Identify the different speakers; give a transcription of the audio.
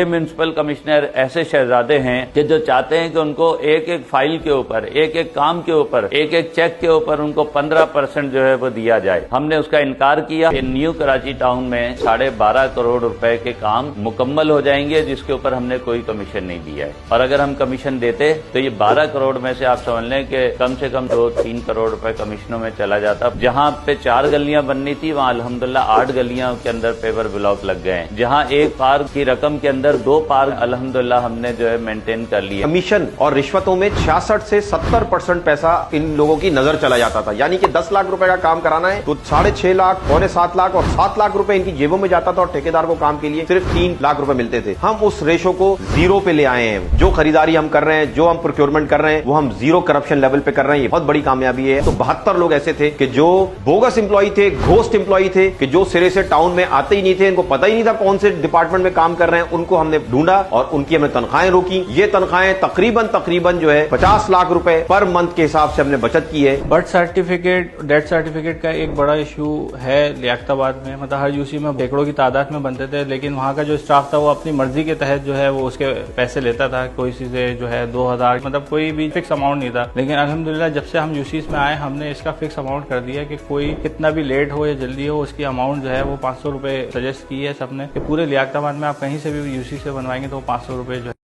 Speaker 1: Municipal commissioner ऐसे शहजादे हैं कि जो चाहते हैं कि उनको एक एक फाइल के ऊपर, एक एक काम के ऊपर, एक एक चेक के ऊपर उनको 15% जो है वो दिया जाए। हमने उसका इनकार किया। न्यू कराची टाउन में 12.5 करोड़ रुपए के काम मुकम्मल हो जाएंगे जिसके ऊपर हमने कोई कमीशन नहीं दिया है। और अगर हम कमीशन देते तो ये 12 करोड़ में से आप समझ लें कि कम से कम 2-3 करोड़ रुपए कमीशनों में चला जाता। जहां पे 4 गलियां बननी थी वहां अल्हम्दुलिल्लाह 8 गलियां के अंदर पेवर ब्लॉक लग गए हैं। जहां एक पार्क की रकम के अंदर 2 पार्क अल्हम्दुलिल्लाह हमने जो है मेंटेन कर लिया।
Speaker 2: कमीशन और रिश्वतों में 66 से 70% पैसा इन लोगों की नजर चला जाता था। यानी कि 10 लाख रुपए का काम कराना है तो 6.5 लाख, 6.25 लाख और 7 लाख रुपए इनकी जेबों में जाता था और ठेकेदार को काम के लिए सिर्फ 3 लाख रुपए मिलते थे। हम उस रेशो को 0 पे ले आए हैं। जो खरीदारी हम कर रहे हैं, जो हम प्रोक्योरमेंट कर रहे हैं, वो हम 0 करप्शन लेवल पे कर रहे हैं। ये बहुत बड़ी कामयाबी है। तो 72 लोग ऐसे थे कि जो बोगस एम्प्लॉई थे, घोस्ट एम्प्लॉई थे, कि जो सिरे से टाउन में आते ही नहीं थे, इनको पता ही नहीं था कौन से डिपार्टमेंट में काम कर रहे हैं। उनको हमने ढूंढा और उनकी हमने तनख्वाहें रोकी। ये तनख्वाहें तकरीबन जो है 50 लाख रुपए पर मंथ के हिसाब से हमने बचत की है।
Speaker 3: बर्थ सर्टिफिकेट, डेथ सर्टिफिकेट का एक बड़ा इशू है लियाकताबाद में। मतलब हर यूसी में एकड़ों की तादाद में बनते थे, लेकिन वहाँ का जो स्टाफ था वो अपनी मर्जी के तहत जो है वो उसके पैसे लेता था। कोई चीज़े जो है 2000, मतलब कोई भी फिक्स अमाउंट नहीं था। लेकिन अल्हम्दुलिल्लाह जब से हम यूसीस में आए हमने इसका फिक्स अमाउंट कर दिया कि कोई कितना भी लेट हो या जल्दी हो उसकी अमाउंट जो है वो 500 रुपए सजेस्ट की है सबने कि पूरे लियाकताबाद में आप कहीं से भी यूसी से बनवाएंगे तो 500 रुपए जो है